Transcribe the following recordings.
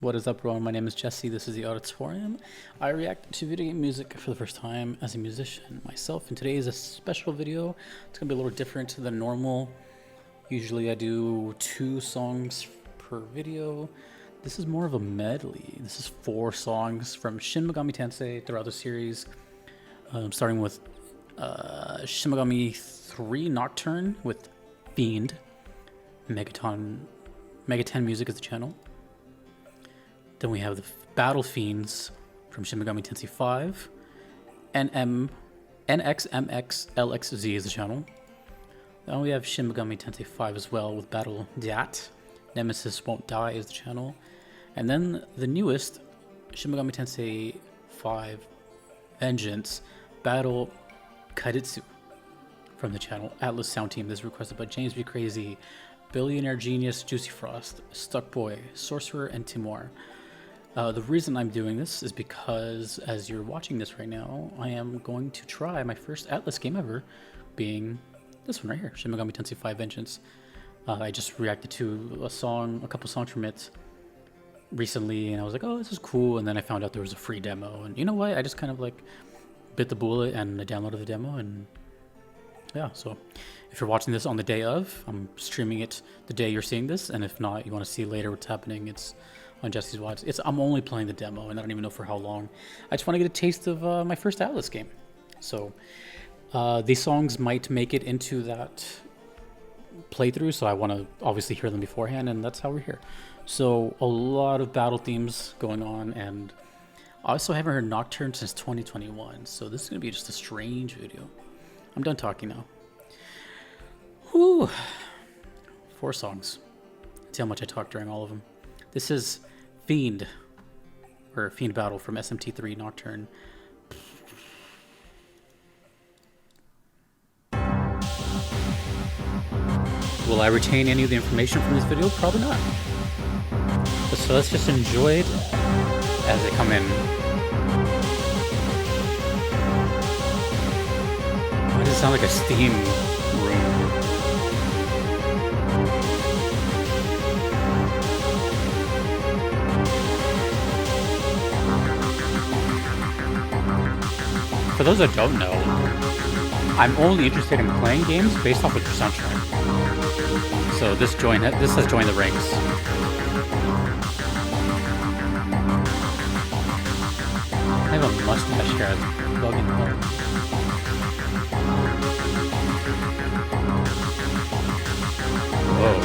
What is up, everyone? My name is Jesse. This is the Auditorium. I react to video game music for the first time as a musician myself, and today is a special video. It's gonna be a little different than normal. Usually I do 2 songs per video. This is more of a medley. This is 4 songs from Shin Megami Tensei throughout the series, starting with Shin Megami 3 Nocturne with Fiend. Megaton Music is the channel. Then we have the Battle Fiends from Shin Megami Tensei 5. NXMXLXZ is the channel. Then we have Shin Megami Tensei 5 as well with Battle Dat. Nemesis Won't Die is the channel. And then the newest, Shin Megami Tensei 5 Vengeance, Battle Qadistu from the channel Atlas Sound Team. This is requested by JamesBCrazy, Billionaire Genius, Juicifrost, StuckBoy, Sorcerer, and Temoir. The reason I'm doing this is because, as you're watching this right now, I am going to try my first Atlas game ever, being this one right here, Shin Megami Tensei 5 Vengeance. I just reacted to a couple songs from it recently, and I was like, oh, this is cool, and then I found out there was a free demo, and you know what, I just kind of like bit the bullet and I downloaded the demo, and yeah, so if you're watching this on the day of, I'm streaming it the day you're seeing this, and if not, you want to see later what's happening, it's on Jesse's Watch. I'm only playing the demo, and I don't even know for how long. I just want to get a taste of my first Atlas game. So these songs might make it into that playthrough, so I want to obviously hear them beforehand, and that's how we're here. So a lot of battle themes going on, and I also haven't heard Nocturne since 2021, so this is going to be just a strange video. I'm done talking now. Whew. 4 songs. See how much I talked during all of them. This is Fiend, or Fiend Battle from SMT3 Nocturne. Will I retain any of the information from this video? Probably not. So let's just enjoy it as they come in. Why does it sound like a Steam room? For those that don't know, I'm only interested in playing games based off of your soundtrack. So this has joined the ranks. I have a mustache here as bugging the hole. Whoa.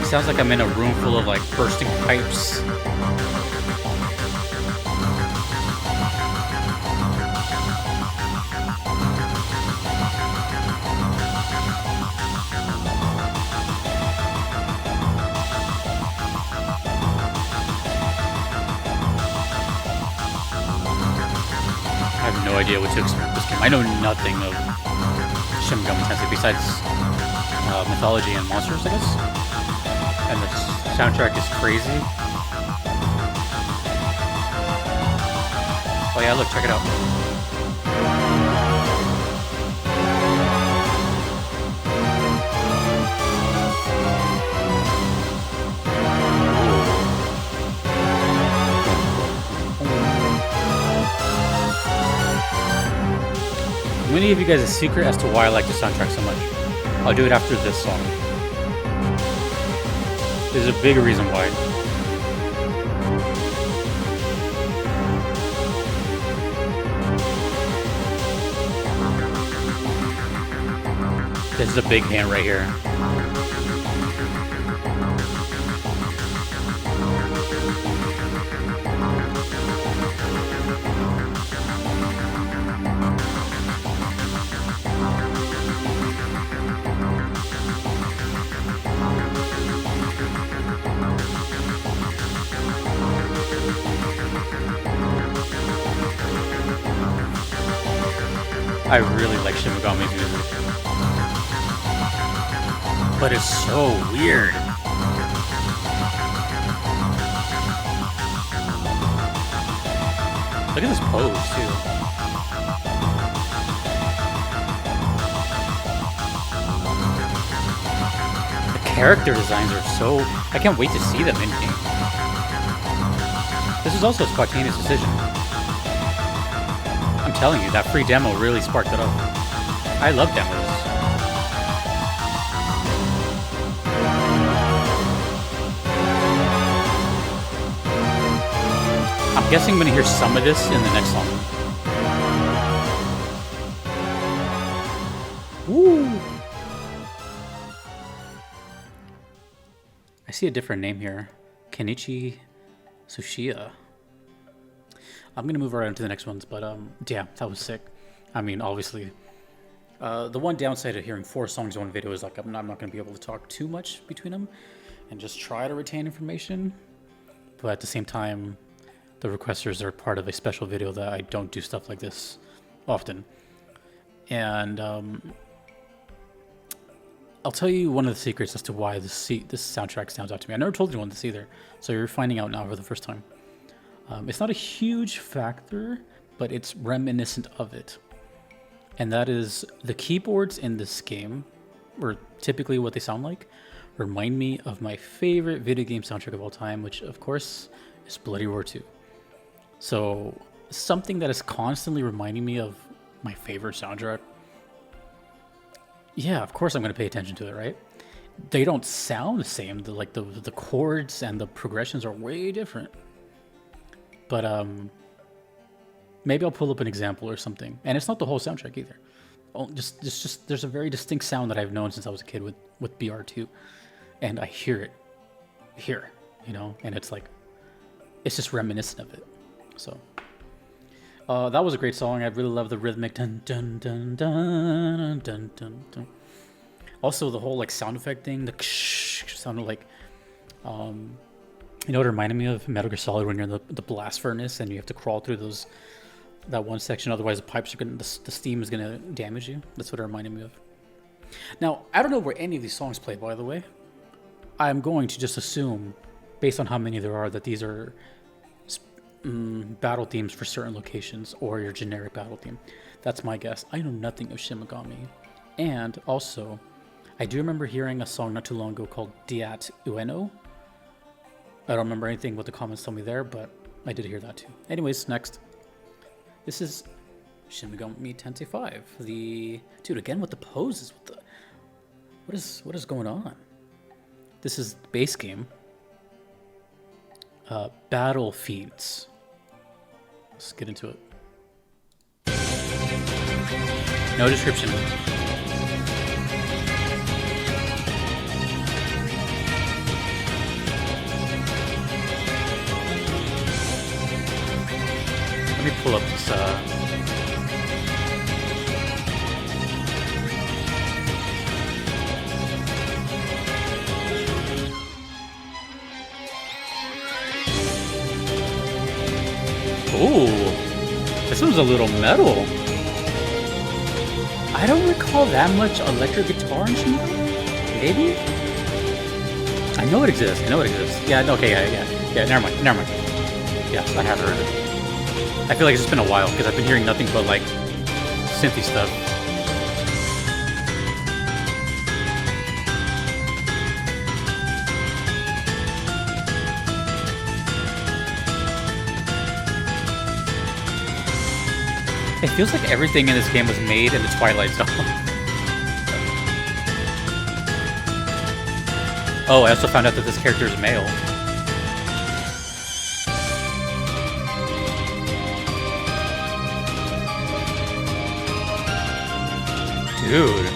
It sounds like I'm in a room full of like bursting pipes. I have no idea what to expect with this game. I know nothing of Shin Megami Tensei besides mythology and monsters, I guess. And the soundtrack is crazy. Oh yeah, look, check it out. I'm gonna give you guys a secret as to why I like the soundtrack so much. I'll do it after this song. There's a big reason why. This is a big hand right here. I really like Shin Megami's music, but it's so weird. Look at this pose too. character designs are so I can't wait to see them in game. This is also a spontaneous decision. I'm telling you, that free demo really sparked it up. I love demos. I'm guessing I'm gonna hear some of this in the next song. Woo! I see a different name here. Kenichi Tsuchiya. I'm gonna move around to the next ones, but yeah, that was sick. I mean, obviously, the one downside of hearing 4 songs in one video is like I'm not gonna be able to talk too much between them, and just try to retain information. But at the same time, the requesters are part of a special video that I don't do stuff like this often. And I'll tell you one of the secrets as to why this soundtrack stands out to me. I never told anyone this either, so you're finding out now for the first time. It's not a huge factor, but it's reminiscent of it. And that is the keyboards in this game, or typically what they sound like, remind me of my favorite video game soundtrack of all time, which of course is Bloody Roar 2. So something that is constantly reminding me of my favorite soundtrack. Yeah, of course I'm going to pay attention to it, right? They don't sound the same. The chords and the progressions are way different. But maybe I'll pull up an example or something. And it's not the whole soundtrack either. Just there's a very distinct sound that I've known since I was a kid with BR2, and I hear it here, you know, and it's like it's just reminiscent of it. So that was a great song. I really love the rhythmic dun dun dun dun dun dun dun. Also, the whole like sound effect thing, the sounded like you know what it reminded me of? Metal Gear Solid, when you're in the blast furnace and you have to crawl through that one section, otherwise the pipes are the steam is gonna damage you. That's what it reminded me of. Now, I don't know where any of these songs play, by the way. I'm going to just assume, based on how many there are, that these are battle themes for certain locations or your generic battle theme. That's my guess. I know nothing of Shin Megami. And also, I do remember hearing a song not too long ago called Diat Ueno. I don't remember anything what the comments told me there, but I did hear that too. Anyways, next. This is Shin Megami Tensei 5. Dude, again with the poses. What is going on? This is the base game. Battle Fiends. Let's get into it. No description. Let me pull up this. Ooh, this one's a little metal. I don't recall that much electric guitar in Shin Megami. Maybe? I know it exists. Yeah, okay, yeah, never mind. Yes, I have heard it. I feel like it's just been a while, because I've been hearing nothing but, like, synthy stuff. It feels like everything in this game was made in the Twilight Zone. Oh, I also found out that this character is male. Dude,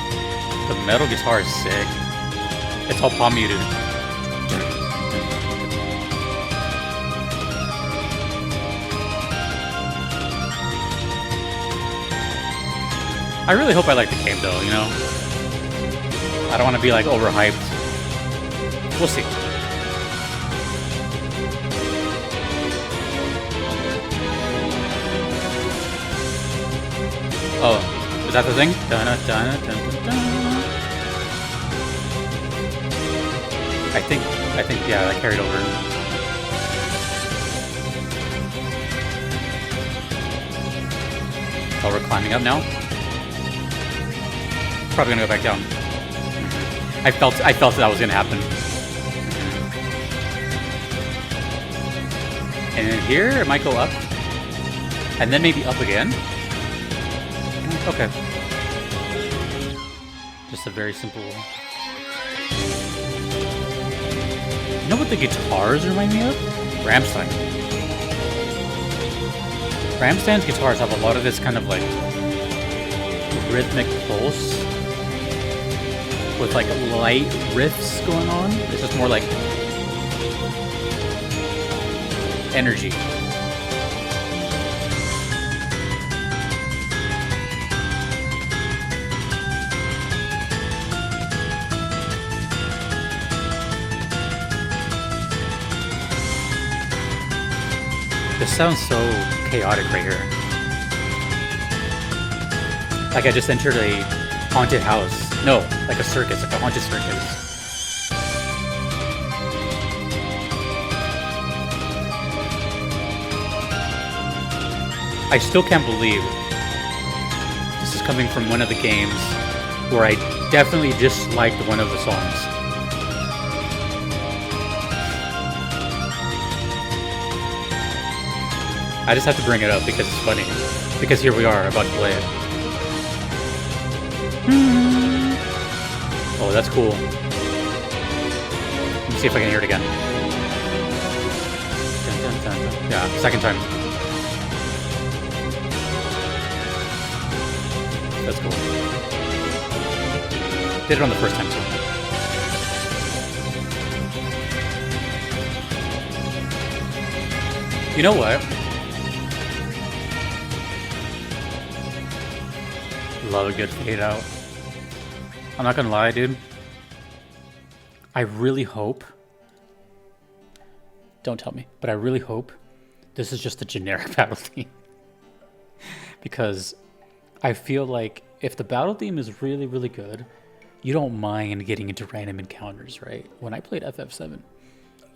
the metal guitar is sick. It's all palm muted. I really hope I like the game though, you know? I don't want to be like overhyped. We'll see. Oh. Is that the thing? I think, yeah, that carried over. Oh, we're climbing up now? Probably gonna go back down. I felt that was gonna happen. And then here, it might go up. And then maybe up again. Okay. Just a very simple... You know what the guitars remind me of? Rammstein. Rammstein's guitars have a lot of this kind of like rhythmic pulse with like light riffs going on. It's just more like energy. This sounds so chaotic right here. Like I just entered a haunted house. No, like a circus, like a haunted circus. I still can't believe this is coming from one of the games where I definitely disliked one of the songs. I just have to bring it up because it's funny. Because here we are, about to play it. Oh, that's cool. Let me see if I can hear it again. Dun, dun, dun, dun. Yeah, second time. That's cool. Did it on the first time too. You know what? Love a good fade out. I'm not gonna lie, dude. I really hope... Don't tell me, but I really hope this is just a generic battle theme. Because I feel like if the battle theme is really, really good, you don't mind getting into random encounters, right? When I played FF7,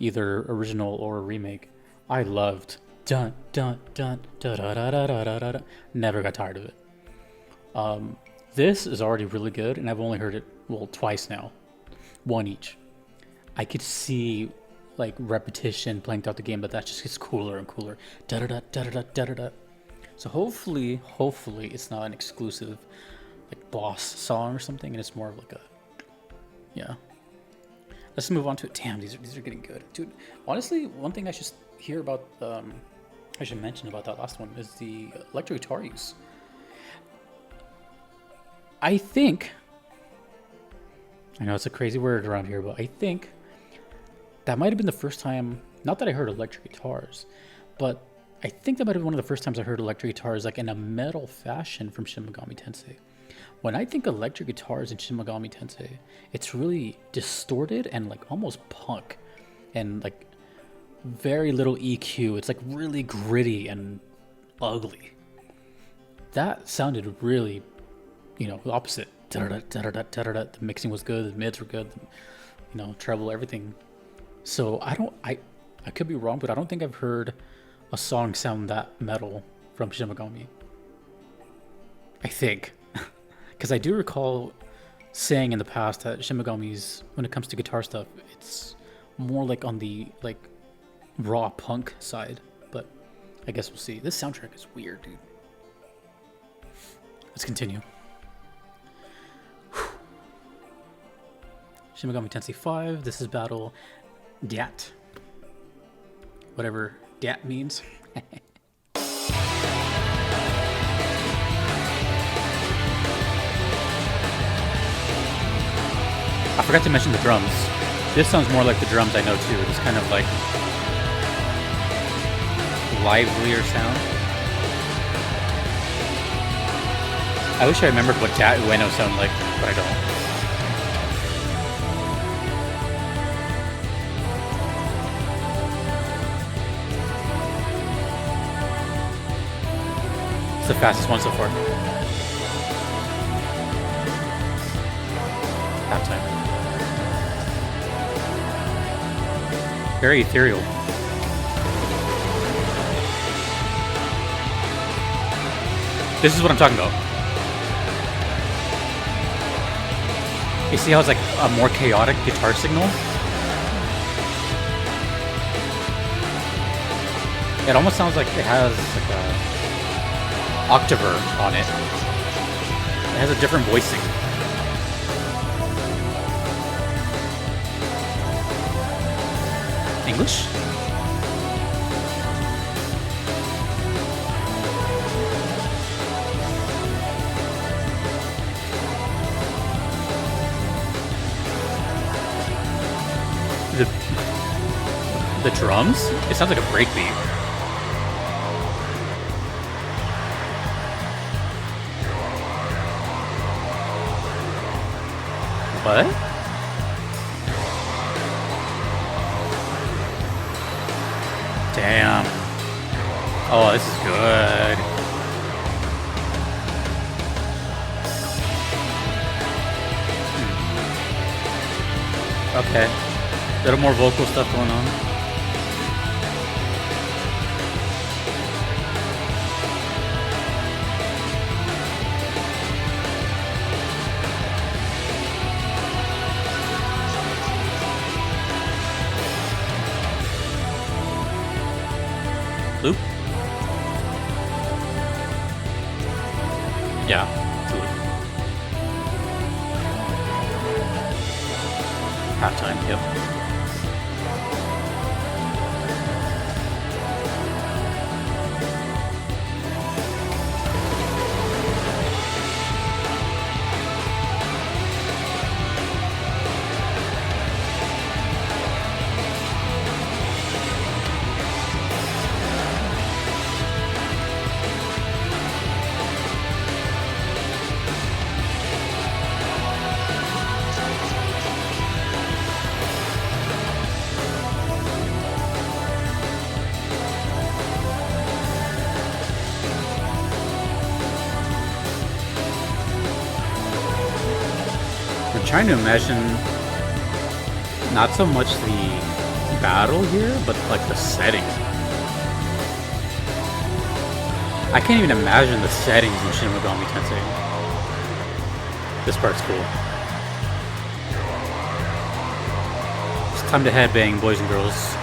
either original or remake, I loved dun dun dun da da da da da da da. Never got tired of it. This is already really good, and I've only heard it, well, twice now. One each. I could see, like, repetition playing throughout the game, but that just gets cooler and cooler. Da-da-da, da-da-da, da-da-da. So hopefully it's not an exclusive, like, boss song or something, and it's more of like a, yeah. Let's move on to it. Damn, these are getting good. Dude, honestly, one thing I should hear about, I should mention about that last one is the electric guitar use. I think, I know it's a crazy word around here, but I think that might have been the first time, not that I heard electric guitars, but I think that might have been one of the first times I heard electric guitars like in a metal fashion from Shin Megami Tensei. When I think electric guitars in Shin Megami Tensei, it's really distorted and like almost punk and like very little EQ. It's like really gritty and ugly. That sounded really, you know, the opposite. The mixing was good, the mids were good, you know, treble, everything. So I could be wrong, but I don't think I've heard a song sound that metal from Shin Megami. I think. Because I do recall saying in the past that Shin Megami's, when it comes to guitar stuff, it's more like on the like raw punk side. But I guess we'll see. This soundtrack is weird, dude. Let's continue. Shin Megami Tensei 5. This is battle Dat. Whatever Dat means. I forgot to mention the drums. This sounds more like the drums I know too. This kind of like livelier sound. I wish I remembered what Dat Ueno sounded like, but I don't. It's the fastest one so far. Half time. Very ethereal. This is what I'm talking about. You see how it's like a more chaotic guitar signal? It almost sounds like it has like a octaver on it. It has a different voicing. English? The drums? It sounds like a breakbeat. What? Damn. Oh, this is good. Okay. A little more vocal stuff going on. Loop? Yeah, it's a loop. Halftime, yep. I'm trying to imagine not so much the battle here, but like the setting. I can't even imagine the settings in Shin Megami Tensei. This part's cool. It's time to headbang, boys and girls.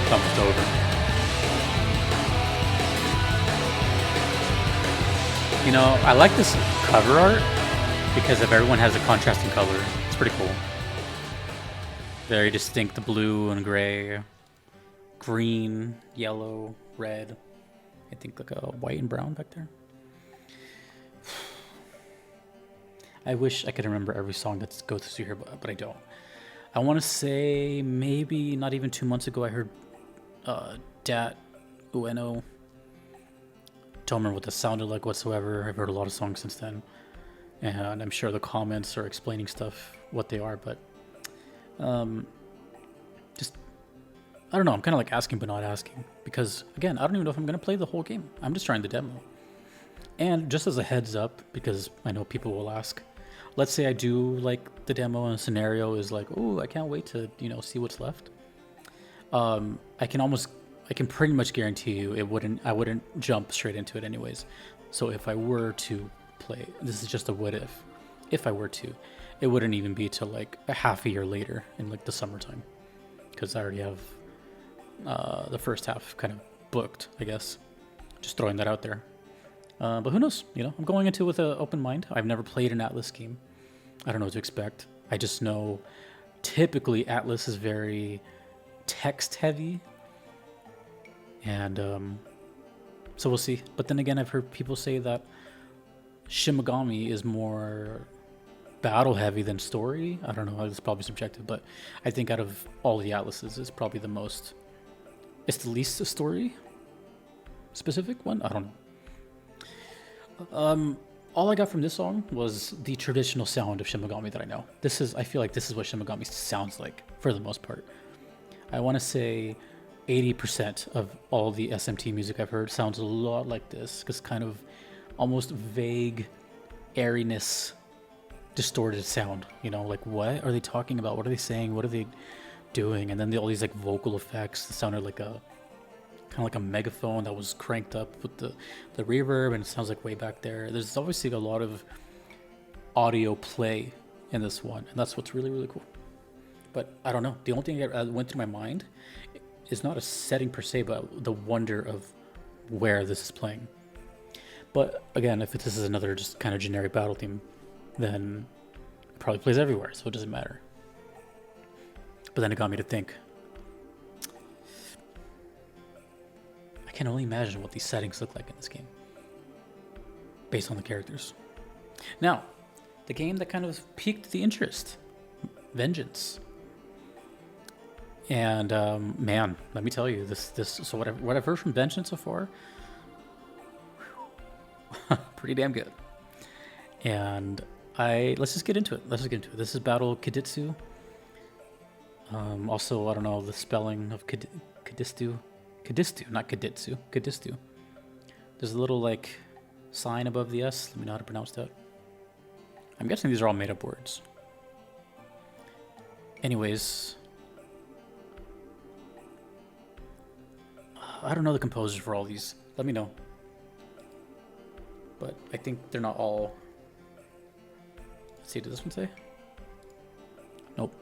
Almost over. You know, I like this cover art because if everyone has a contrasting color, it's pretty cool. Very distinct blue and gray, green, yellow, red. I think like a white and brown back there. I wish I could remember every song that goes through here, but I don't. I want to say maybe not even 2 months ago I heard Dat Ueno. Don't remember what this sounded like whatsoever. I've heard a lot of songs since then, and I'm sure the comments are explaining stuff what they are, but just I don't know. I'm kind of like asking but not asking because again, I don't even know if I'm gonna play the whole game. I'm just trying the demo. And just as a heads up, because I know people will ask, let's say I do like the demo and a scenario is like, oh, I can't wait to see what's left. I can pretty much guarantee you I wouldn't jump straight into it anyways. So if I were to play, this is just a what if I were to, it wouldn't even be till like a half a year later in like the summertime, because I already have the first half kind of booked, I guess. Just throwing that out there. But who knows? I'm going into it with an open mind. I've never played an Atlas game. I don't know what to expect. I just know typically Atlas is very text heavy, and so we'll see. But then again, I've heard people say that Shin Megami is more battle heavy than story. I don't know, it's probably subjective, but I think out of all the Atlases, it's probably it's the least a story specific one. I don't know. All I got from this song was the traditional sound of Shin Megami that I know. I feel like this is what Shin Megami sounds like for the most part. I want to say 80% of all the SMT music I've heard sounds a lot like this, because kind of almost vague airiness, distorted sound. Like what are they talking about? What are they saying? What are they doing? And then all these like vocal effects that sounded like a kind of like a megaphone that was cranked up with the reverb, and it sounds like way back there. There's obviously a lot of audio play in this one, and that's what's really, really cool. But I don't know. The only thing that went through my mind is not a setting per se, but the wonder of where this is playing. But again, if this is another just kind of generic battle theme, then it probably plays everywhere, so it doesn't matter. But then it got me to think. I can only imagine what these settings look like in this game, based on the characters. Now, the game that kind of piqued the interest, Vengeance. And man, let me tell you, so what I've heard from Vengeance so far, pretty damn good. And let's just get into it. This is Battle Qadistu. Also, I don't know the spelling of Qadistu, not Qadistu, Qadistu. There's a little like sign above the S. Let me know how to pronounce that. I'm guessing these are all made up words. Anyways, I don't know the composers for all these. Let me know. But I think they're not all. Let's see, did this one say? Nope.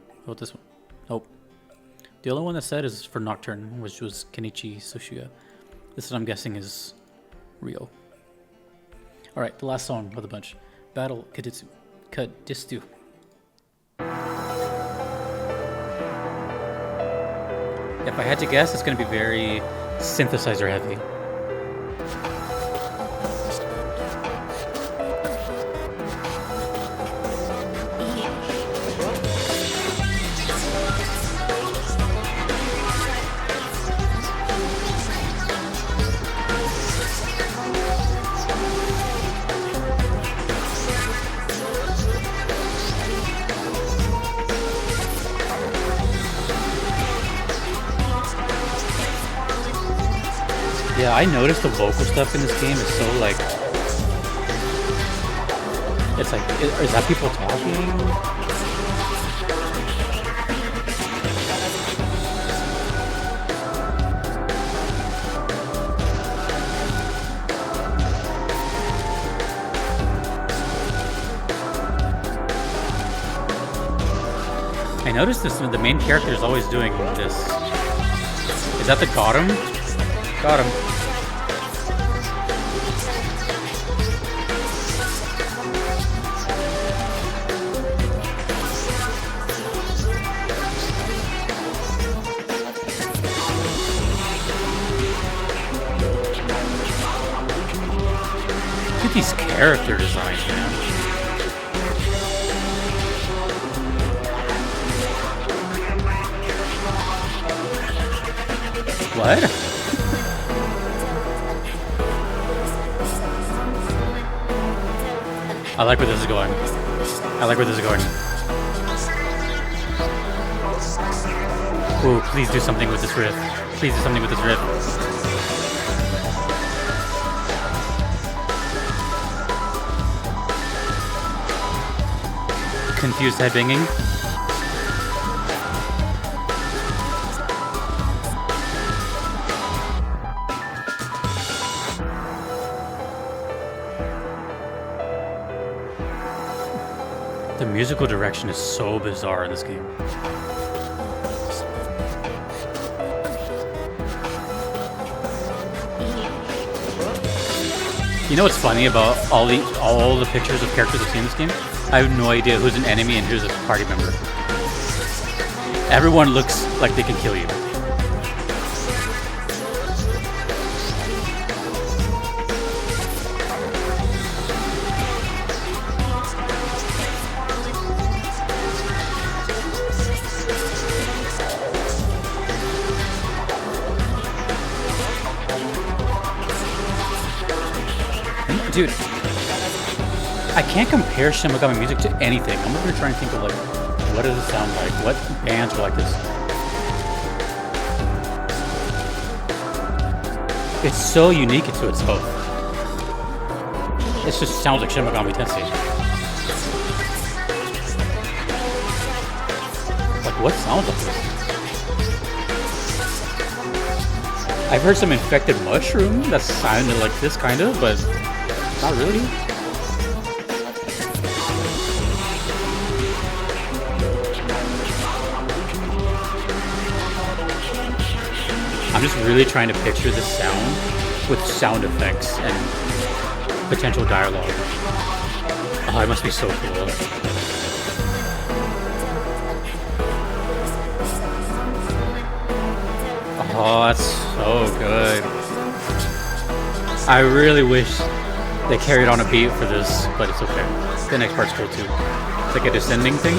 How about this one? Nope. The only one that said is for Nocturne, which was Kenichi Sushiya. This one I'm guessing is Rio. Alright, the last song of the bunch. Battle Qadistu. Qadistu. If I had to guess, it's going to be very synthesizer heavy. Yeah, I noticed the vocal stuff in this game is so like, it's like, is that people talking? I noticed this, the main character is always doing this. Is that the got him? Got him. Look at these character designs, man. What? I like where this is going. Ooh, please do something with this riff. Confused headbanging. The musical direction is so bizarre in this game. You know what's funny about all the pictures of characters I've seen in this game? I have no idea who's an enemy and who's a party member. Everyone looks like they can kill you. Dude, I can't compare Shin Megami music to anything. I'm over here trying to think of like, what does it sound like? What bands are like this? It's so unique to itself. It just sounds like Shin Megami Tensei. Like, what sounds like this? I've heard some infected mushroom that sounded like this kind of, but not really. I'm just really trying to picture the sound with sound effects and potential dialogue. Oh, it must be so cool. Oh, that's so good. I really wish they carried on a beat for this, but it's okay. The next part's cool too. It's like a descending thing.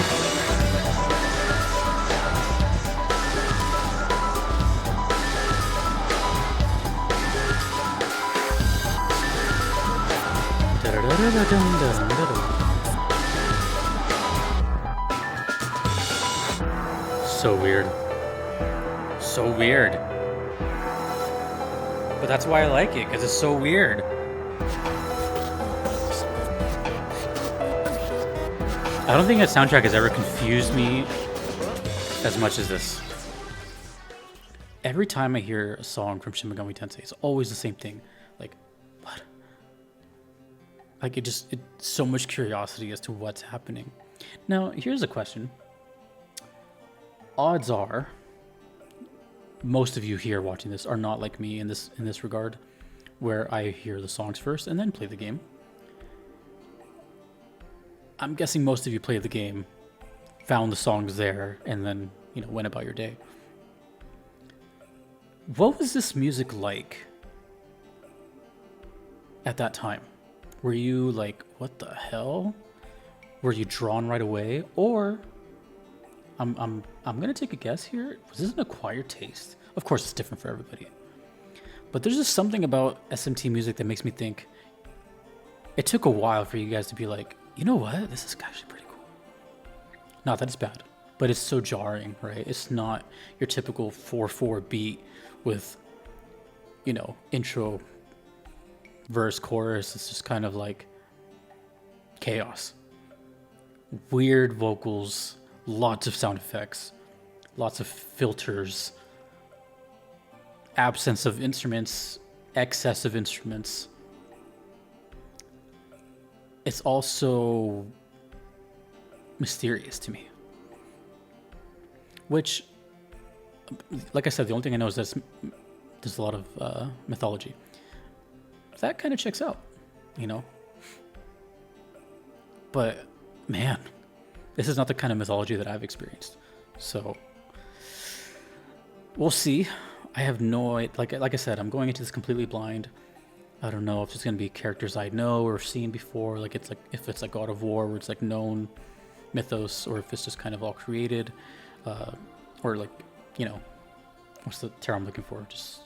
So weird. So weird. But that's why I like it, because it's so weird. I don't think a soundtrack has ever confused me as much as this. Every time I hear a song from Shin Megami Tensei, it's always the same thing. Like, what? Like, it's so much curiosity as to what's happening. Now, here's a question. Odds are, most of you here watching this are not like me in this regard, where I hear the songs first and then play the game. I'm guessing most of you played the game, found the songs there, and then, you know, went about your day. What was this music like at that time? Were you like, what the hell? Were you drawn right away? Or I'm gonna take a guess here. Was this an acquired taste? Of course, it's different for everybody. But there's just something about SMT music that makes me think it took a while for you guys to be like, you know what? This is actually pretty cool. Not that it's bad, but it's so jarring, right? It's not your typical 4/4 beat with, you know, intro, verse, chorus. It's just kind of like chaos. Weird vocals, lots of sound effects, lots of filters, absence of instruments, excess of instruments. It's also mysterious to me. Which, like I said, the only thing I know is that there's a lot of mythology. That kind of checks out, you know? But, man, this is not the kind of mythology that I've experienced. So, we'll see. I have no idea. Like I said, I'm going into this completely blind. I don't know if it's going to be characters I know or seen before. Like, it's like, if it's like God of War, where it's like known mythos, or if it's just kind of all created. Or like, you know, what's the term I'm looking for? Just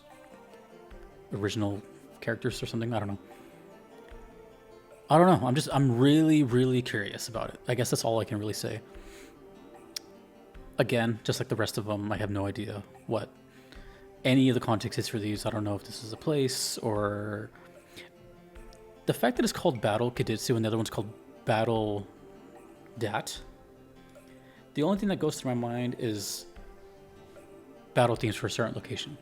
original characters or something. I don't know. I'm really, really curious about it. I guess that's all I can really say. Again, just like the rest of them, I have no idea what any of the context is for these. I don't know if this is a place or the fact that it's called Battle Qadistu and the other one's called Battle Dat. The only thing that goes through my mind is battle themes for a certain location,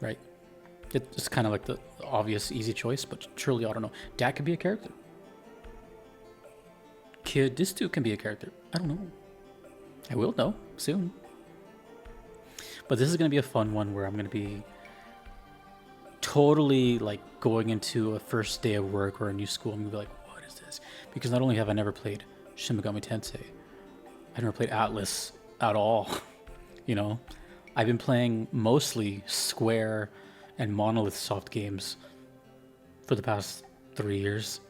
right? It's kind of like the obvious, easy choice, but truly, I don't know. Dat could be a character. Qadistu can be a character. I don't know. I will know soon. But this is going to be a fun one where I'm going to be totally like going into a first day of work or a new school. I'm going to be like, what is this? Because not only have I never played Shin Megami Tensei, I've never played Atlas at all. You know, I've been playing mostly Square and Monolith Soft games for the past 3 years.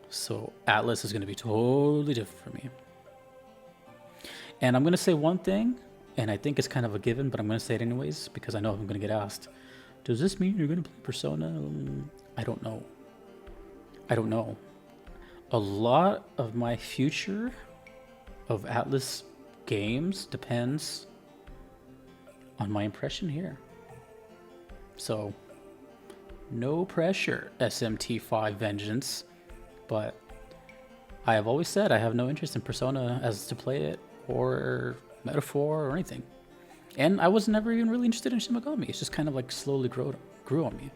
So Atlas is going to be totally different for me. And I'm going to say one thing, and I think it's kind of a given, but I'm going to say it anyways because I know I'm going to get asked. Does this mean you're going to play Persona? I don't know. I don't know. A lot of my future of Atlas games depends on my impression here. So, no pressure, SMT5 Vengeance, but I have always said I have no interest in Persona as to play it, or Metaphor, or anything. And I was never even really interested in Shin Megami. It's just kind of like slowly grew on me.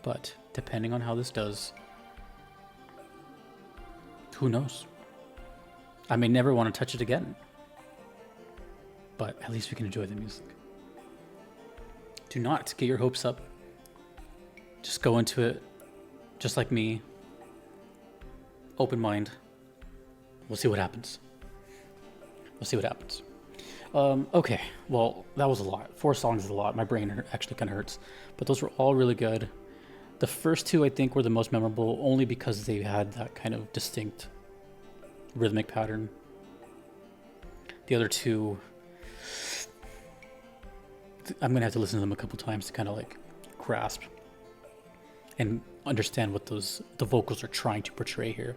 But depending on how this does, who knows? I may never want to touch it again. But at least we can enjoy the music. Do not get your hopes up. Just go into it just like me. Open mind. We'll see what happens. We'll see what happens. Okay, well, that was a lot. 4 songs is a lot. My brain actually kind of hurts. But those were all really good. The first 2, I think, were the most memorable, only because they had that kind of distinct rhythmic pattern. The other 2, I'm going to have to listen to them a couple times to kind of like grasp and understand what the vocals are trying to portray here.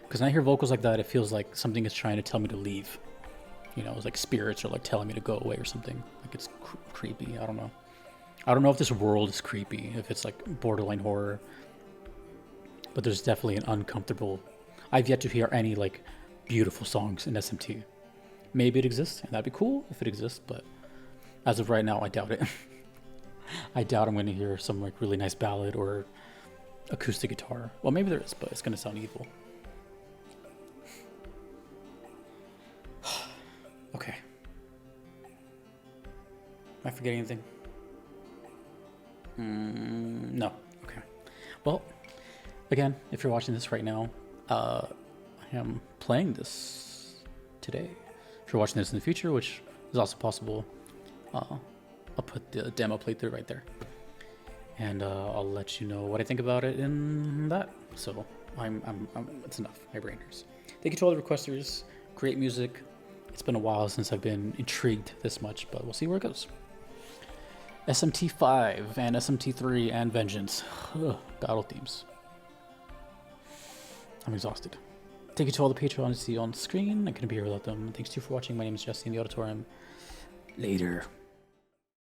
Because when I hear vocals like that, it feels like something is trying to tell me to leave. You know, it's like spirits are like telling me to go away or something. Like it's creepy. I don't know. I don't know if this world is creepy, if it's like borderline horror. But there's definitely an uncomfortable... I've yet to hear any like beautiful songs in SMT. Maybe it exists, and that'd be cool if it exists, but as of right now, I doubt it. I doubt I'm going to hear some like really nice ballad or acoustic guitar. Well, maybe there is, but it's going to sound evil. Okay. Am I forgetting anything? No. Okay. Well, again, if you're watching this right now, I am playing this today. If you're watching this in the future, which is also possible, I'll put the demo playthrough right there. And I'll let you know what I think about it in that. So it's enough. My brain hurts. Thank you to all the requesters. Great music. It's been a while since I've been intrigued this much, but we'll see where it goes. SMT5 and SMT3 and Vengeance. Ugh, battle themes. I'm exhausted. Thank you to all the Patreons you see on screen. I couldn't be here without them. Thanks to you for watching. My name is Jesse in the Auditorium. Later.